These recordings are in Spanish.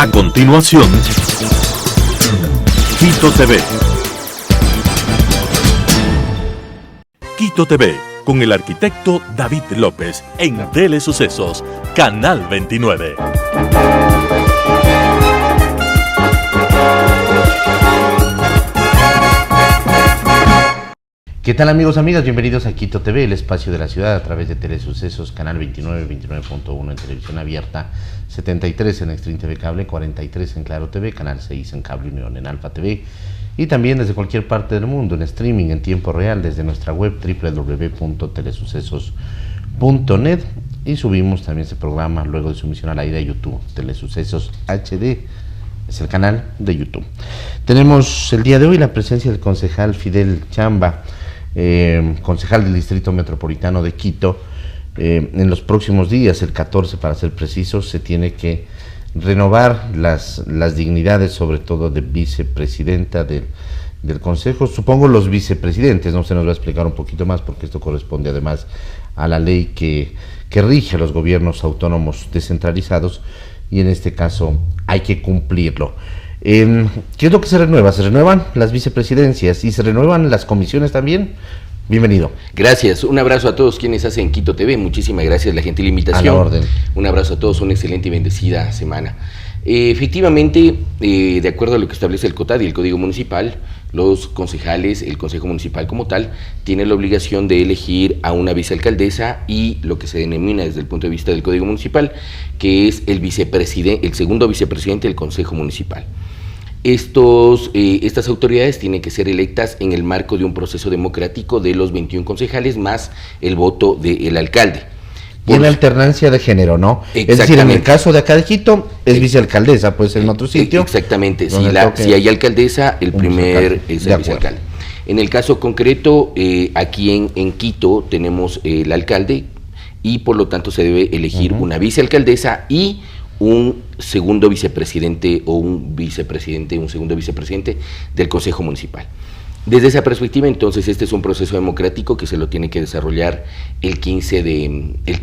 A continuación, Quito TV. Quito TV, con el arquitecto David López, en Telesucesos, Canal 29. ¿Qué tal, amigos, amigas? Bienvenidos a Quito TV, el espacio de la ciudad a través de Telesucesos, Canal 29, 29.1 en televisión abierta, 73 en Extreme TV Cable, 43 en Claro TV, Canal 6 en Cable Unión, en Alfa TV, y también desde cualquier parte del mundo en streaming en tiempo real desde nuestra web www.telesucesos.net, y subimos también este programa luego de su emisión al aire a YouTube. Telesucesos HD es el canal de YouTube. Tenemos el día de hoy la presencia del concejal Fidel Chamba, concejal del Distrito Metropolitano de Quito. En los próximos días, el 14 para ser precisos, se tiene que renovar las dignidades, sobre todo de vicepresidenta del Consejo. Supongo los vicepresidentes, no se nos va a explicar un poquito más porque esto corresponde además a la ley que rige a los gobiernos autónomos descentralizados, y en este caso hay que cumplirlo. ¿Qué es lo que se renueva? Se renuevan las vicepresidencias y se renuevan las comisiones también. Bienvenido. Gracias, un abrazo a todos quienes hacen Quito TV, muchísimas gracias, la gentil invitación. A la orden. Un abrazo a todos, una excelente y bendecida semana. Efectivamente, de acuerdo a lo que establece el COTAD y el Código Municipal, los concejales, el Consejo Municipal como tal, tiene la obligación de elegir a una vicealcaldesa y lo que se denomina desde el punto de vista del Código Municipal, que es el segundo vicepresidente del Consejo Municipal. Estas autoridades tienen que ser electas en el marco de un proceso democrático de los 21 concejales más el voto del alcalde. Y en alternancia de género, ¿no? Es decir, en el caso de acá de Quito, es vicealcaldesa, pues en otro sitio. Exactamente, si hay alcaldesa, el primer es el vicealcalde. En el caso concreto, aquí en Quito tenemos el alcalde y por lo tanto se debe elegir una vicealcaldesa y un segundo vicepresidente o un segundo vicepresidente del Consejo Municipal. Desde esa perspectiva, entonces, este es un proceso democrático que se lo tiene que desarrollar el 15 de mayo. El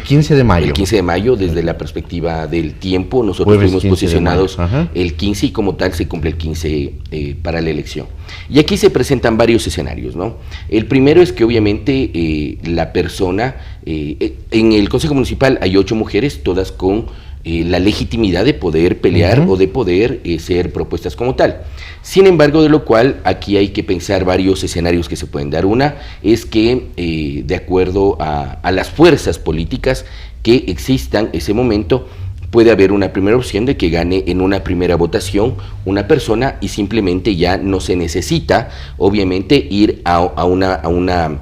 15 de mayo. El 15 de mayo, desde la perspectiva del tiempo, nosotros fuimos posicionados el 15 y como tal se cumple el 15 para la elección. Y aquí se presentan varios escenarios, ¿no? El primero es que obviamente la persona, en el Consejo Municipal hay 8 mujeres, todas con la legitimidad de poder pelear o de poder ser propuestas como tal. Sin embargo, de lo cual aquí hay que pensar varios escenarios que se pueden dar. Una es que de acuerdo a las fuerzas políticas que existan ese momento, puede haber una primera opción de que gane en una primera votación una persona y simplemente ya no se necesita, obviamente, ir a una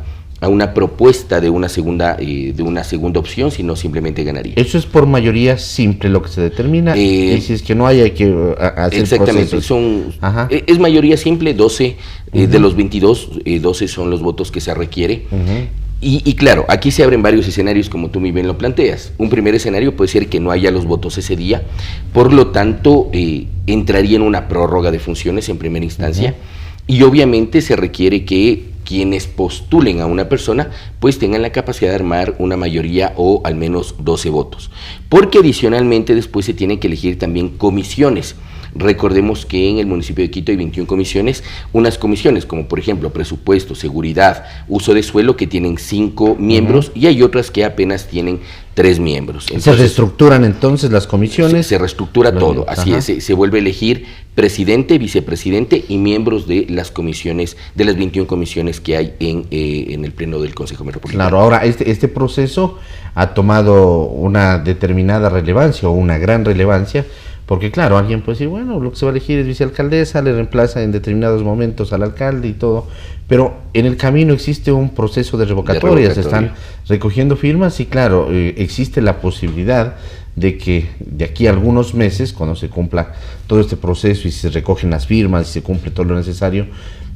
propuesta de una segunda opción, sino simplemente ganaría. Eso es por mayoría simple lo que se determina, y si es que no hay que hacer exactamente, es mayoría simple, 12 de los 22, 12 son los votos que se requiere. Y claro, aquí se abren varios escenarios como tú muy bien lo planteas. Un primer escenario puede ser que no haya los votos ese día, por lo tanto entraría en una prórroga de funciones en primera instancia, y obviamente se requiere que quienes postulen a una persona pues tengan la capacidad de armar una mayoría o al menos 12 votos, porque adicionalmente después se tienen que elegir también comisiones. Recordemos que en el municipio de Quito hay 21 comisiones, unas comisiones como por ejemplo presupuesto, seguridad, uso de suelo, que tienen 5 miembros y hay otras que apenas tienen 3 miembros. Entonces, ¿se reestructuran entonces las comisiones? Se reestructura todo, así es, se vuelve a elegir presidente, vicepresidente y miembros de las comisiones, de las 21 comisiones que hay en el pleno del Consejo Metropolitano. Claro, ahora este proceso ha tomado una determinada relevancia o una gran relevancia, porque claro, alguien puede decir, bueno, lo que se va a elegir es vicealcaldesa, le reemplaza en determinados momentos al alcalde y todo, pero en el camino existe un proceso de revocatoria, se están recogiendo firmas y claro, existe la posibilidad de que de aquí a algunos meses, cuando se cumpla todo este proceso y se recogen las firmas y se cumple todo lo necesario,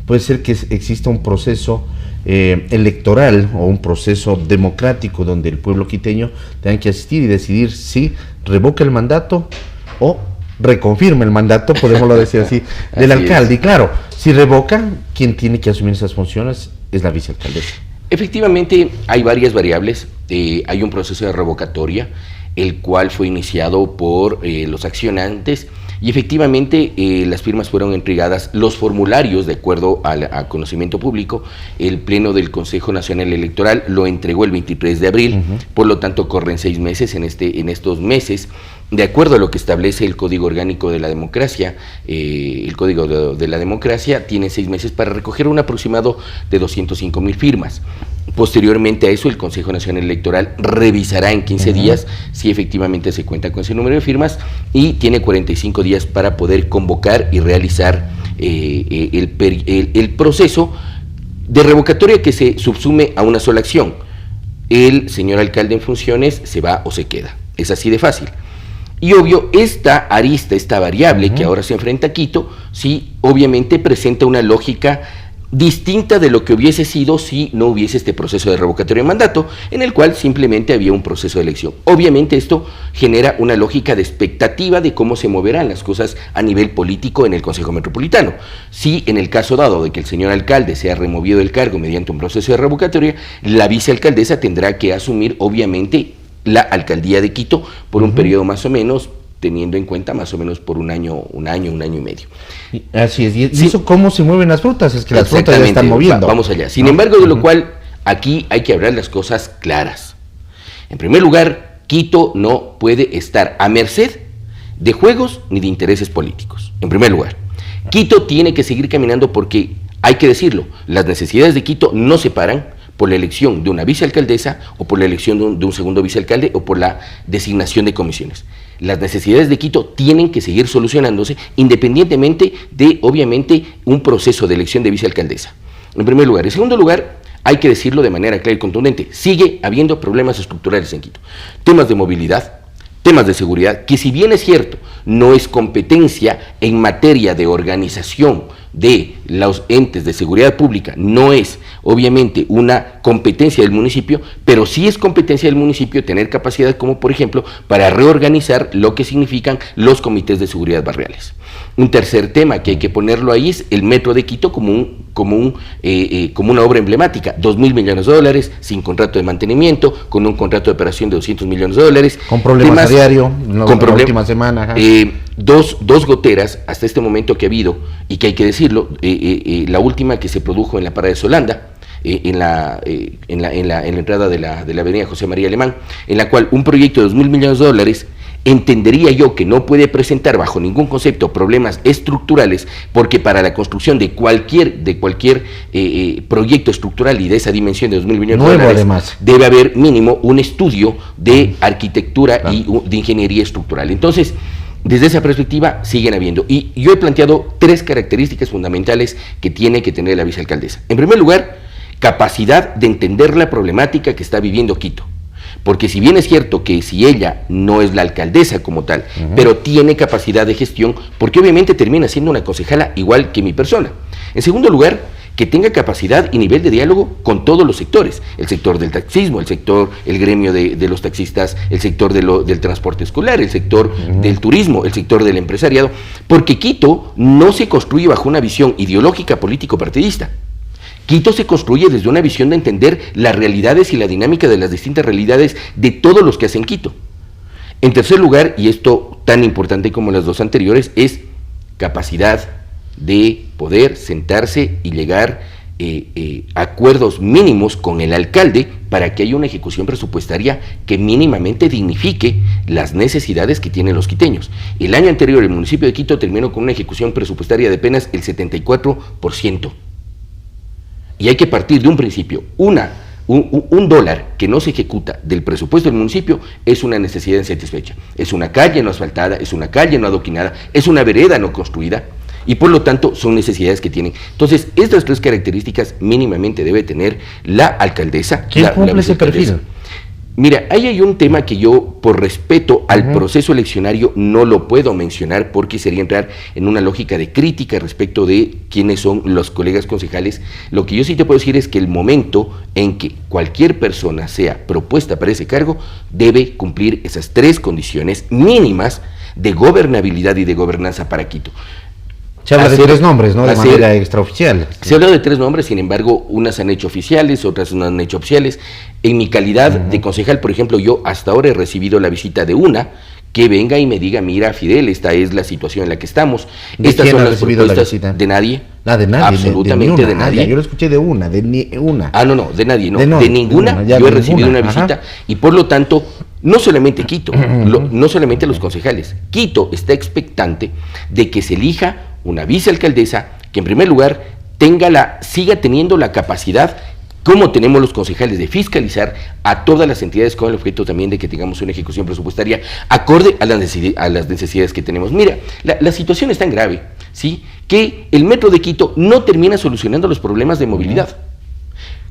puede ser que exista un proceso electoral o un proceso democrático donde el pueblo quiteño tenga que asistir y decidir si revoca el mandato o reconfirma el mandato, podemoslo decir así, del alcalde. Y claro, si revoca, quien tiene que asumir esas funciones es la vicealcaldesa. Efectivamente, hay varias variables, hay un proceso de revocatoria. el cual fue iniciado por los accionantes, y efectivamente las firmas fueron entregadas, los formularios, de acuerdo a conocimiento público, el Pleno del Consejo Nacional Electoral lo entregó el 23 de abril, por lo tanto corren 6 meses. En estos meses, de acuerdo a lo que establece el Código Orgánico de la Democracia, el Código de la Democracia tiene 6 meses para recoger un aproximado de 205,000 firmas. Posteriormente a eso, el Consejo Nacional Electoral revisará en 15 días si efectivamente se cuenta con ese número de firmas, y tiene 45 días para poder convocar y realizar el proceso de revocatoria, que se subsume a una sola acción. El señor alcalde en funciones se va o se queda. Es así de fácil. Y obvio, esta arista, esta variable que ahora se enfrenta a Quito, sí, obviamente presenta una lógica distinta de lo que hubiese sido si no hubiese este proceso de revocatoria de mandato, en el cual simplemente había un proceso de elección. Obviamente esto genera una lógica de expectativa de cómo se moverán las cosas a nivel político en el Consejo Metropolitano. Si en el caso dado de que el señor alcalde sea removido del cargo mediante un proceso de revocatoria, la vicealcaldesa tendrá que asumir obviamente la alcaldía de Quito por un periodo más o menos, teniendo en cuenta más o menos por un año y medio. Así es. ¿Y eso cómo se mueven las frutas? Es que las frutas ya están moviendo. Vamos allá. Sin embargo, de lo cual aquí hay que hablar las cosas claras. En primer lugar, Quito no puede estar a merced de juegos ni de intereses políticos. En primer lugar, Quito tiene que seguir caminando, porque, hay que decirlo, las necesidades de Quito no se paran por la elección de una vicealcaldesa o por la elección de un segundo vicealcalde o por la designación de comisiones. Las necesidades de Quito tienen que seguir solucionándose independientemente de, obviamente, un proceso de elección de vicealcaldesa. En primer lugar. En segundo lugar, hay que decirlo de manera clara y contundente, sigue habiendo problemas estructurales en Quito. Temas de movilidad, temas de seguridad, que si bien es cierto, no es competencia en materia de organización de los entes de seguridad pública, no es obviamente una competencia del municipio, pero sí es competencia del municipio tener capacidad, como por ejemplo para reorganizar lo que significan los comités de seguridad barriales. Un tercer tema que hay que ponerlo ahí es el Metro de Quito como una obra emblemática. 2.000 millones de dólares, sin contrato de mantenimiento, con un contrato de operación de 200 millones de dólares. Con problemas a diario, la última semana. Dos goteras hasta este momento que ha habido, y que hay que decirlo, la última que se produjo en la parada de Solanda, en la entrada de la avenida José María Alemán, en la cual un proyecto de 2.000 millones de dólares, entendería yo que no puede presentar bajo ningún concepto problemas estructurales, porque para la construcción de cualquier proyecto estructural y de esa dimensión de 2.000 millones de dólares, además, debe haber mínimo un estudio de arquitectura y de ingeniería estructural. Entonces, desde esa perspectiva siguen habiendo, y yo he planteado 3 características fundamentales que tiene que tener la vicealcaldesa. En primer lugar, capacidad de entender la problemática que está viviendo Quito. Porque si bien es cierto que si ella no es la alcaldesa como tal, pero tiene capacidad de gestión, porque obviamente termina siendo una concejala igual que mi persona. En segundo lugar, que tenga capacidad y nivel de diálogo con todos los sectores, el sector del taxismo, el gremio de los taxistas, el sector del transporte escolar, el sector del turismo, el sector del empresariado, porque Quito no se construye bajo una visión ideológica político-partidista. Quito se construye desde una visión de entender las realidades y la dinámica de las distintas realidades de todos los que hacen Quito. En tercer lugar, y esto tan importante como las 2 anteriores, es capacidad de poder sentarse y llegar a acuerdos mínimos con el alcalde para que haya una ejecución presupuestaria que mínimamente dignifique las necesidades que tienen los quiteños. El año anterior el municipio de Quito terminó con una ejecución presupuestaria de apenas el 74%. Y hay que partir de un principio. Un dólar que no se ejecuta del presupuesto del municipio es una necesidad insatisfecha. Es una calle no asfaltada, es una calle no adoquinada, es una vereda no construida, y por lo tanto son necesidades que tienen. Entonces, estas 3 características mínimamente debe tener la alcaldesa. ¿Quién cumple ese perfil? Mira, ahí hay un tema que yo, por respeto al proceso eleccionario, no lo puedo mencionar, porque sería entrar en una lógica de crítica respecto de quiénes son los colegas concejales. Lo que yo sí te puedo decir es que el momento en que cualquier persona sea propuesta para ese cargo, debe cumplir esas 3 condiciones mínimas de gobernabilidad y de gobernanza para Quito. Se habla de 3 nombres, ¿no? De manera extraoficial. Se habla de 3 nombres, sin embargo, unas han hecho oficiales, otras no han hecho oficiales. En mi calidad de concejal, por ejemplo, yo hasta ahora he recibido la visita de una que venga y me diga, mira, Fidel, esta es la situación en la que estamos. Estas son las propuestas. De nadie. De nadie. Absolutamente de nadie. Yo lo escuché de una. De nadie, no. De ninguna. Yo he recibido una visita y por lo tanto, no solamente Quito, no solamente los concejales. Quito está expectante de que se elija una vicealcaldesa que en primer lugar siga teniendo la capacidad, como tenemos los concejales, de fiscalizar a todas las entidades con el objeto también de que tengamos una ejecución presupuestaria acorde a las necesidades que tenemos. Mira, la situación es tan grave, ¿sí?, que el Metro de Quito no termina solucionando los problemas de movilidad.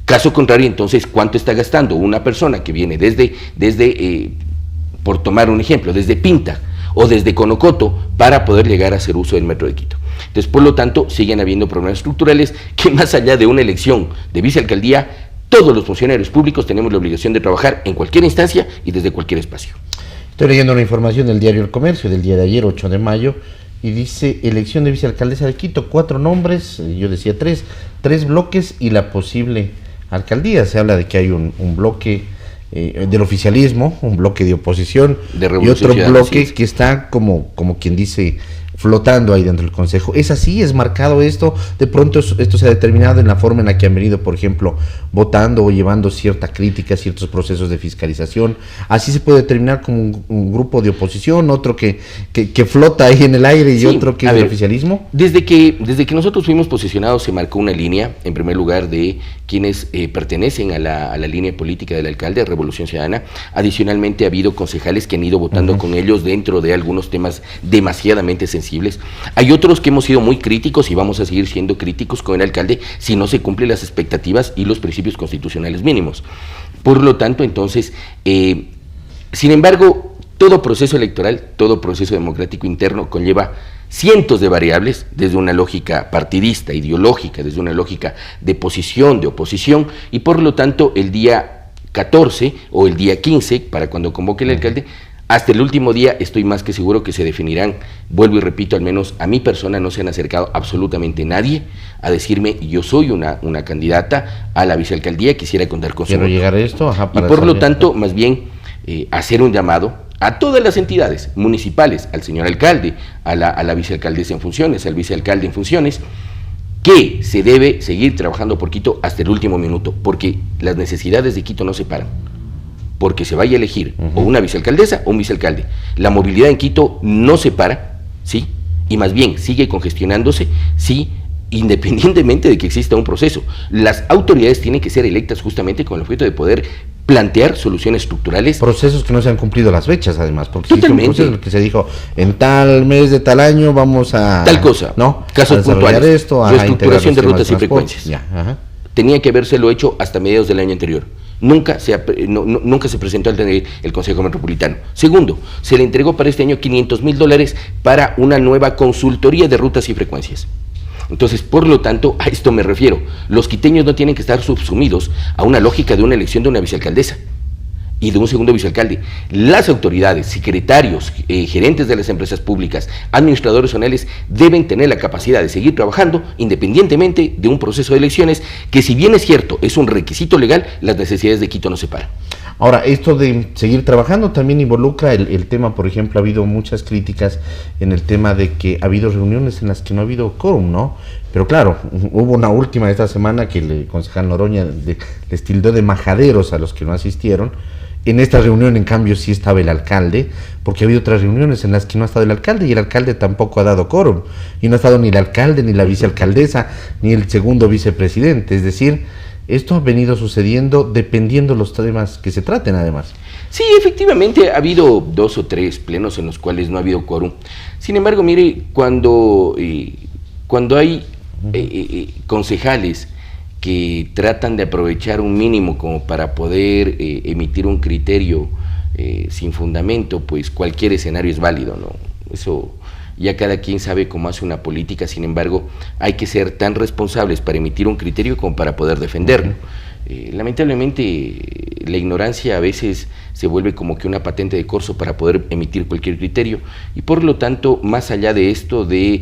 Caso contrario, entonces, ¿cuánto está gastando una persona que viene desde por tomar un ejemplo, desde Pinta o desde Conocoto para poder llegar a hacer uso del Metro de Quito? Entonces, por lo tanto, siguen habiendo problemas estructurales que, más allá de una elección de vicealcaldía, todos los funcionarios públicos tenemos la obligación de trabajar en cualquier instancia y desde cualquier espacio. Estoy leyendo una información del diario El Comercio del día de ayer, 8 de mayo, y dice: elección de vicealcaldesa de Quito, 4 nombres, yo decía 3 bloques y la posible alcaldía. Se habla de que hay un bloque del oficialismo, un bloque de oposición y otro bloque que está como quien dice flotando ahí dentro del Consejo. ¿Es así? ¿Es marcado esto? De pronto esto se ha determinado en la forma en la que han venido, por ejemplo, votando o llevando cierta crítica, ciertos procesos de fiscalización. ¿Así se puede determinar como un grupo de oposición, otro que flota ahí en el aire y otro que es del oficialismo? Desde que nosotros fuimos posicionados se marcó una línea, en primer lugar, de quienes pertenecen a la línea política del alcalde de Revolución Ciudadana. Adicionalmente ha habido concejales que han ido votando con ellos dentro de algunos temas demasiadamente sensibles. Hay otros que hemos sido muy críticos y vamos a seguir siendo críticos con el alcalde si no se cumplen las expectativas y los principios constitucionales mínimos. Por lo tanto, entonces, sin embargo, todo proceso electoral, todo proceso democrático interno conlleva cientos de variables, desde una lógica partidista, ideológica, desde una lógica de posición, de oposición, y por lo tanto el día 14 o el día 15, para cuando convoque el alcalde, hasta el último día estoy más que seguro que se definirán. Vuelvo y repito, al menos a mi persona no se han acercado absolutamente nadie a decirme yo soy una candidata a la vicealcaldía, quisiera contar con su voto. Llegar a esto, y por lo tanto, más bien, hacer un llamado a todas las entidades municipales, al señor alcalde, a la vicealcaldesa en funciones, al vicealcalde en funciones, que se debe seguir trabajando por Quito hasta el último minuto, porque las necesidades de Quito no se paran. Porque se vaya a elegir o una vicealcaldesa o un vicealcalde. La movilidad en Quito no se para, ¿sí? Y más bien sigue congestionándose, ¿sí? Independientemente de que exista un proceso. Las autoridades tienen que ser electas justamente con el objeto de poder plantear soluciones estructurales. Procesos que no se han cumplido las fechas, además, porque totalmente. Un proceso que se dijo, en tal mes de tal año vamos a... Tal cosa, ¿no? Casos puntuales, esto, reestructuración de rutas y frecuencias. Ya, tenía que habérselo hecho hasta mediados del año anterior. Nunca se presentó el Consejo Metropolitano. Segundo, se le entregó para este año $500,000 para una nueva consultoría de rutas y frecuencias. Entonces, por lo tanto, a esto me refiero. Los quiteños no tienen que estar subsumidos a una lógica de una elección de una vicealcaldesa y de un segundo vicealcalde. Las autoridades, secretarios, gerentes de las empresas públicas, administradores zonales deben tener la capacidad de seguir trabajando independientemente de un proceso de elecciones que, si bien es cierto, es un requisito legal, las necesidades de Quito no se paran. Ahora, esto de seguir trabajando también involucra el tema, por ejemplo, ha habido muchas críticas en el tema de que ha habido reuniones en las que no ha habido quórum, ¿no? Pero claro, hubo una última esta semana que el concejal Noroña les tildó de majaderos a los que no asistieron. En esta reunión, en cambio, sí estaba el alcalde, porque ha habido otras reuniones en las que no ha estado el alcalde y el alcalde tampoco ha dado quórum. Y no ha estado ni el alcalde, ni la vicealcaldesa, ni el segundo vicepresidente. Es decir, esto ha venido sucediendo dependiendo los temas que se traten, además. Sí, efectivamente ha habido 2 o 3 plenos en los cuales no ha habido quórum. Sin embargo, mire, cuando hay concejales que tratan de aprovechar un mínimo como para poder emitir un criterio sin fundamento, pues cualquier escenario es válido, ¿no? Eso ya cada quien sabe cómo hace una política. Sin embargo, hay que ser tan responsables para emitir un criterio como para poder defenderlo. Lamentablemente la ignorancia a veces se vuelve como que una patente de corso para poder emitir cualquier criterio, y por lo tanto, más allá de esto de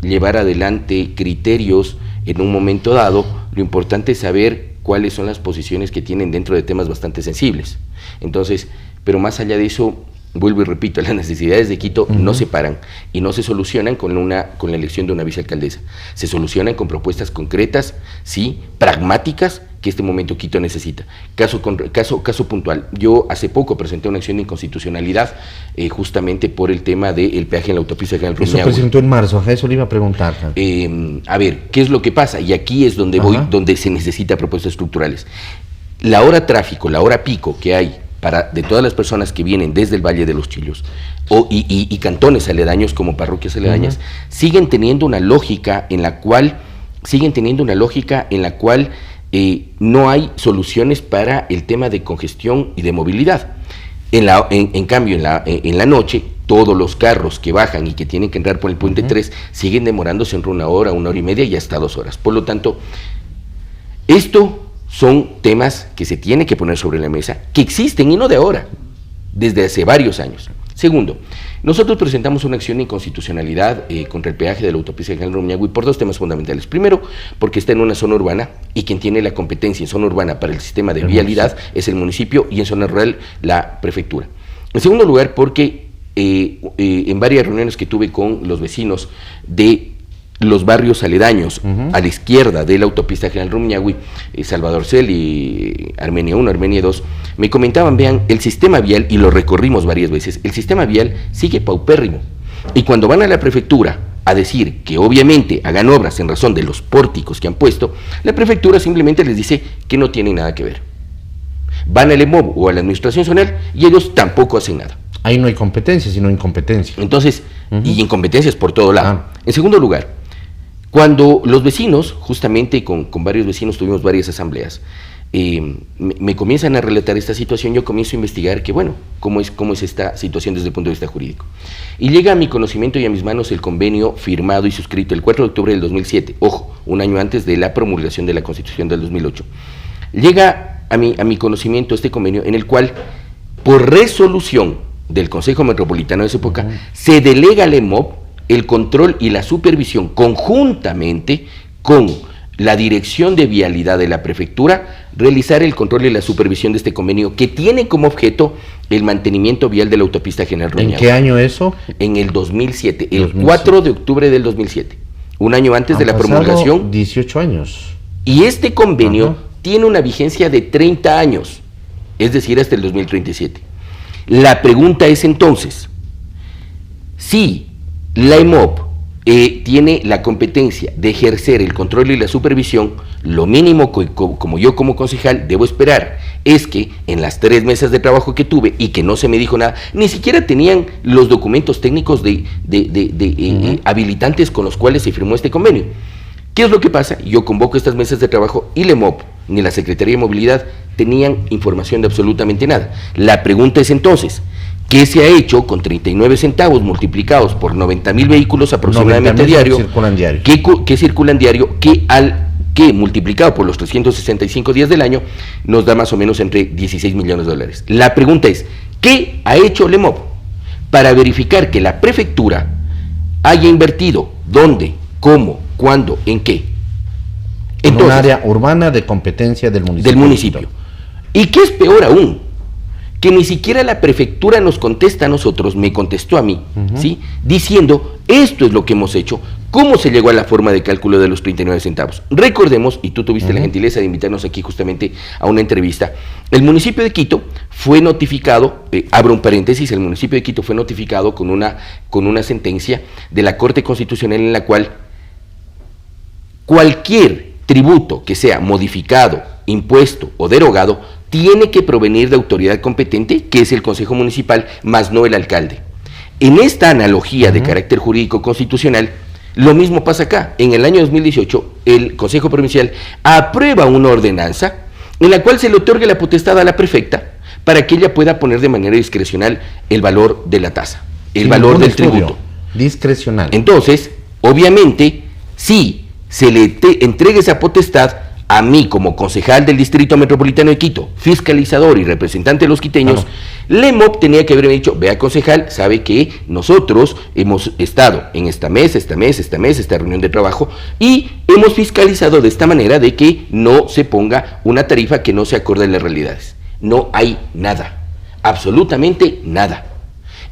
llevar adelante criterios en un momento dado, lo importante es saber cuáles son las posiciones que tienen dentro de temas bastante sensibles. Entonces, pero más allá de eso, vuelvo y repito, las necesidades de Quito no se paran y no se solucionan con la elección de una vicealcaldesa. Se solucionan con propuestas concretas, sí, pragmáticas, que este momento Quito necesita. Caso puntual, yo hace poco presenté una acción de inconstitucionalidad justamente por el tema del peaje en la autopista General Rumiñahui. Eso presentó en marzo, a eso le iba a preguntar. A ver, ¿qué es lo que pasa? Y aquí es donde voy, donde se necesita propuestas estructurales. La hora tráfico, la hora pico que hay de todas las personas que vienen desde el Valle de los Chillos y cantones aledaños como parroquias aledañas, siguen teniendo una lógica en la cual no hay soluciones para el tema de congestión y de movilidad. En cambio, en la noche, todos los carros que bajan y que tienen que entrar por el puente 3 siguen demorándose entre 1 hora, 1 hora y media y hasta 2 horas. Por lo tanto, esto son temas que se tiene que poner sobre la mesa, que existen y no de ahora, desde hace varios años. Segundo, nosotros presentamos una acción de inconstitucionalidad contra el peaje de la autopista General Rumiñahui por 2 temas fundamentales. Primero, porque está en una zona urbana y quien tiene la competencia en zona urbana para el sistema de vialidad es el municipio y en zona rural la prefectura. En segundo lugar, porque en varias reuniones que tuve con los vecinos de los barrios aledaños a la izquierda de la autopista General Rumiñahui, Salvador Celi, Armenia 1, Armenia 2, me comentaban, vean, el sistema vial, y lo recorrimos varias veces, el sistema vial sigue paupérrimo, y cuando van a la prefectura a decir que obviamente hagan obras en razón de los pórticos que han puesto, la prefectura simplemente les dice que no tienen nada que ver. Van al EMOB o a la administración zonal y ellos tampoco hacen nada. Ahí no hay competencia, sino incompetencia. Entonces, y incompetencias por todo lado. En segundo lugar, cuando los vecinos, justamente con varios vecinos tuvimos varias asambleas, me comienzan a relatar esta situación, yo comienzo a investigar que, bueno, cómo es esta situación desde el punto de vista jurídico. Y llega a mi conocimiento y a mis manos el convenio firmado y suscrito el 4 de octubre del 2007, ojo, un año antes de la promulgación de la Constitución del 2008. Llega a mi conocimiento este convenio en el cual, por resolución del Consejo Metropolitano de esa época, se delega al EMOB el control y la supervisión conjuntamente con la Dirección de Vialidad de la Prefectura, realizar el control y la supervisión de este convenio que tiene como objeto el mantenimiento vial de la autopista General Rumiñahui. ¿En qué año eso? En el 2007, el 4 de octubre del 2007, un año antes de la promulgación. 18 años. Y este convenio tiene una vigencia de 30 años, es decir, hasta el 2037. La pregunta es entonces, si la EMOB tiene la competencia de ejercer el control y la supervisión, lo mínimo como yo como concejal debo esperar es que en las 3 mesas de trabajo que tuve y que no se me dijo nada, ni siquiera tenían los documentos técnicos habilitantes con los cuales se firmó este convenio. ¿Qué es lo que pasa? Yo convoco estas mesas de trabajo y la EMOB ni la Secretaría de Movilidad tenían información de absolutamente nada. La pregunta es entonces, ¿qué se ha hecho con 39 centavos multiplicados por 90,000 vehículos aproximadamente diario? ¿Qué circulan diario? Que multiplicado por los 365 días del año nos da más o menos entre 16 millones de dólares. La pregunta es, ¿qué ha hecho la EMOB para verificar que la prefectura haya invertido? ¿Dónde? ¿Cómo? ¿Cuándo? ¿En qué? Entonces, en un área urbana de competencia del municipio. ¿Y qué es peor aún? Que ni siquiera la prefectura nos contesta a nosotros, me contestó a mí, ¿sí? Diciendo, esto es lo que hemos hecho, ¿cómo se llegó a la forma de cálculo de los 39 centavos? Recordemos, y tú tuviste la gentileza de invitarnos aquí justamente a una entrevista, el municipio de Quito fue notificado, abro un paréntesis, el municipio de Quito fue notificado con una sentencia de la Corte Constitucional en la cual cualquier tributo que sea modificado, impuesto o derogado, tiene que provenir de autoridad competente, que es el Consejo Municipal, más no el alcalde. En esta analogía de carácter jurídico constitucional, lo mismo pasa acá. En el año 2018, el Consejo Provincial aprueba una ordenanza en la cual se le otorga la potestad a la prefecta para que ella pueda poner de manera discrecional el valor de la tasa, el valor del tributo. Discrecional. Entonces, obviamente, si se le entrega esa potestad a mí como concejal del Distrito Metropolitano de Quito, fiscalizador y representante de los quiteños, la EMOP tenía que haberme dicho, vea concejal, sabe que nosotros hemos estado en esta reunión de trabajo y hemos fiscalizado de esta manera de que no se ponga una tarifa que no se acorde a las realidades. No hay nada, absolutamente nada.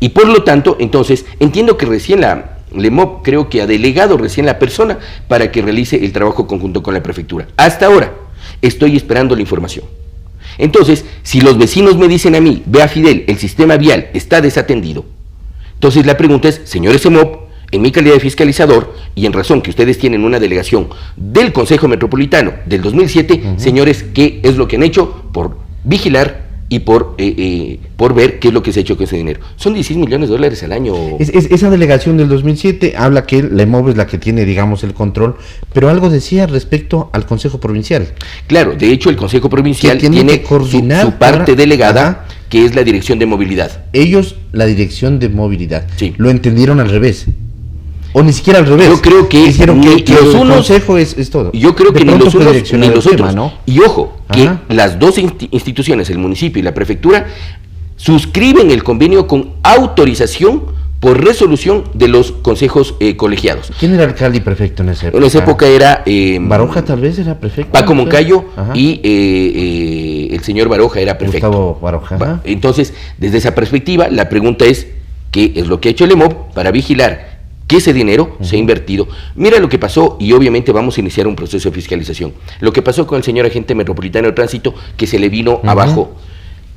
Y por lo tanto, entonces, entiendo que recién la EMOP creo que ha delegado recién la persona para que realice el trabajo conjunto con la prefectura. Hasta ahora estoy esperando la información. Entonces, si los vecinos me dicen a mí, vea Fidel, el sistema vial está desatendido, entonces la pregunta es, señores EMOP, en mi calidad de fiscalizador, y en razón que ustedes tienen una delegación del Consejo Metropolitano del 2007, señores, ¿qué es lo que han hecho por vigilar y por ver qué es lo que se ha hecho con ese dinero? Son 16 millones de dólares al año. Esa delegación del 2007 habla que la EMOP es la que tiene, digamos, el control, pero algo decía respecto al Consejo Provincial. Claro, de hecho el Consejo Provincial tiene su parte delegada, que es la Dirección de Movilidad. Ellos, la Dirección de Movilidad. Sí. Lo entendieron al revés. O ni siquiera al revés. Yo creo que dijeron que los el unos, consejo es todo. Yo creo que ni los unos ni los otros. ¿No? Y ojo, que las dos instituciones, el municipio y la prefectura, suscriben el convenio con autorización por resolución de los consejos colegiados. ¿Quién era alcalde y prefecto en esa época? En esa época era Baroja tal vez era prefecto. Paco Moncayo y el señor Baroja era prefecto. Gustavo Baroja. Entonces, desde esa perspectiva, la pregunta es, ¿qué es lo que ha hecho el EMOP para vigilar que ese dinero se ha invertido? Mira lo que pasó, y obviamente vamos a iniciar un proceso de fiscalización. Lo que pasó con el señor agente metropolitano de tránsito, que se le vino abajo.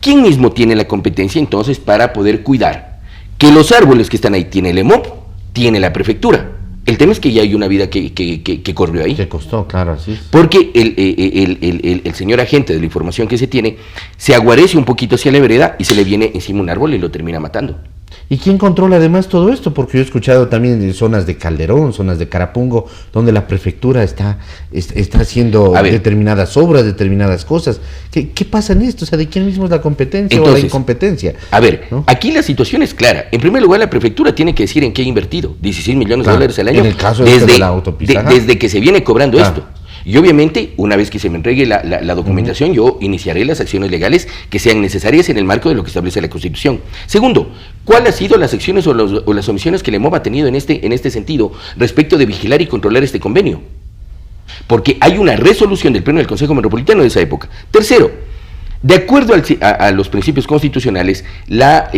¿Quién mismo tiene la competencia entonces para poder cuidar que los árboles que están ahí tiene el EMOP, tiene la prefectura? El tema es que ya hay una vida que corrió ahí. Que costó, claro, así es. Porque el señor agente, de la información que se tiene, se aguarece un poquito hacia la vereda y se le viene encima un árbol y lo termina matando. ¿Y quién controla además todo esto? Porque yo he escuchado también en zonas de Calderón, zonas de Carapungo, donde la prefectura está haciendo determinadas obras, determinadas cosas. ¿Qué pasa en esto? O sea, ¿de quién mismo es la competencia entonces, o la incompetencia? A ver, ¿no? Aquí la situación es clara. En primer lugar, la prefectura tiene que decir en qué ha invertido. 16 millones de dólares al año. En el caso de la autopista. Desde que se viene cobrando esto. Y obviamente, una vez que se me entregue la documentación, yo iniciaré las acciones legales que sean necesarias en el marco de lo que establece la Constitución. Segundo, ¿cuáles han sido las acciones o las omisiones que la EMOP ha tenido en este sentido respecto de vigilar y controlar este convenio? Porque hay una resolución del Pleno del Consejo Metropolitano de esa época. Tercero, de acuerdo a los principios constitucionales, la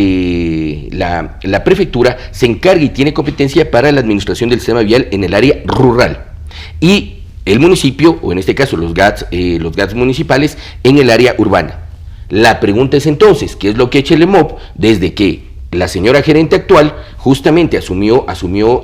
prefectura se encarga y tiene competencia para la administración del sistema vial en el área rural. Y el municipio, o en este caso los GATS municipales, en el área urbana. La pregunta es entonces, ¿qué es lo que ha hecho el EMOP desde que la señora gerente actual justamente asumió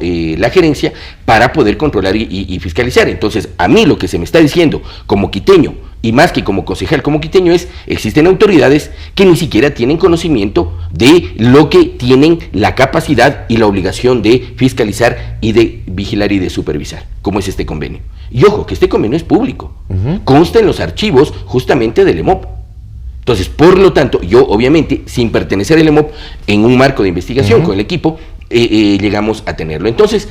la gerencia para poder controlar y fiscalizar? Entonces, a mí lo que se me está diciendo como quiteño, y más que como concejal como quiteño, es, existen autoridades que ni siquiera tienen conocimiento de lo que tienen la capacidad y la obligación de fiscalizar y de vigilar y de supervisar, como es este convenio. Y ojo, que este convenio es público, consta en los archivos justamente del EMOP. Entonces, por lo tanto, yo obviamente, sin pertenecer al EMOP, en un marco de investigación con el equipo, llegamos a tenerlo. Entonces,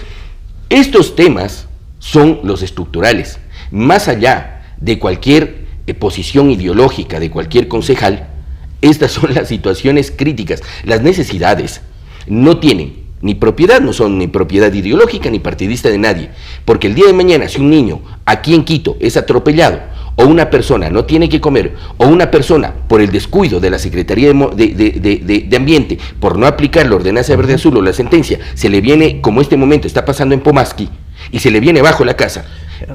estos temas son los estructurales. Más allá de cualquier posición ideológica de cualquier concejal, estas son las situaciones críticas. Las necesidades no tienen ni propiedad, no son ni propiedad ideológica ni partidista de nadie, porque el día de mañana si un niño aquí en Quito es atropellado, o una persona no tiene que comer, o una persona por el descuido de la Secretaría de Ambiente, por no aplicar la ordenanza verde azul o la sentencia, se le viene, como este momento está pasando en Pomasqui, y se le viene bajo la casa.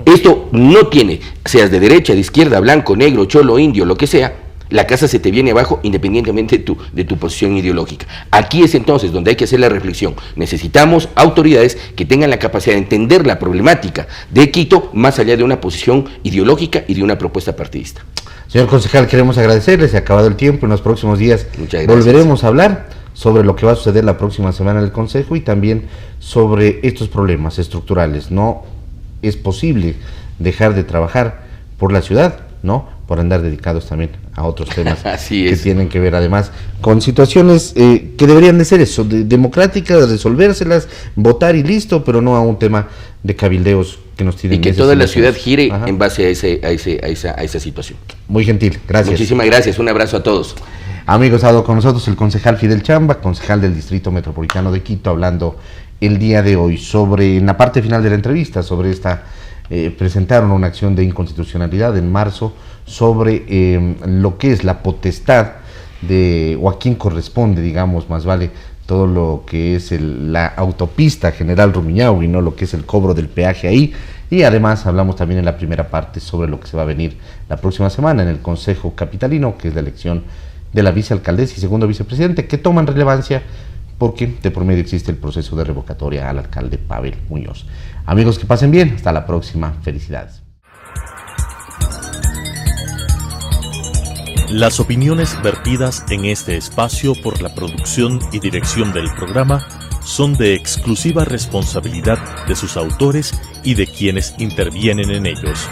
Esto no tiene, seas de derecha, de izquierda, blanco, negro, cholo, indio, lo que sea, la casa se te viene abajo independientemente de tu posición ideológica. Aquí es entonces donde hay que hacer la reflexión. Necesitamos autoridades que tengan la capacidad de entender la problemática de Quito más allá de una posición ideológica y de una propuesta partidista. Señor concejal, queremos agradecerle, se ha acabado el tiempo, en los próximos días volveremos a hablar sobre lo que va a suceder la próxima semana en el Consejo y también sobre estos problemas estructurales. No es posible dejar de trabajar por la ciudad, ¿no? Por andar dedicados también a otros temas que tienen que ver además con situaciones que deberían de ser eso, democráticas, resolvérselas, votar y listo, pero no a un tema de cabildeos que nos tienen. Y que toda la ciudad gire en base a esa situación. Muy gentil, gracias. Muchísimas gracias, un abrazo a todos. Amigos, ha estado con nosotros el concejal Fidel Chamba, concejal del Distrito Metropolitano de Quito, hablando el día de hoy sobre, en la parte final de la entrevista, sobre esta, presentaron una acción de inconstitucionalidad en marzo sobre lo que es la potestad de, o a quién corresponde, digamos, más vale, todo lo que es la autopista General Rumiñahui, no lo que es el cobro del peaje ahí. Y además hablamos también en la primera parte sobre lo que se va a venir la próxima semana en el Consejo Capitalino, que es la elección de la vicealcaldesa y segundo vicepresidente, que toman relevancia porque de por medio existe el proceso de revocatoria al alcalde Pavel Muñoz. Amigos, que pasen bien, hasta la próxima, felicidades. Las opiniones vertidas en este espacio por la producción y dirección del programa son de exclusiva responsabilidad de sus autores y de quienes intervienen en ellos.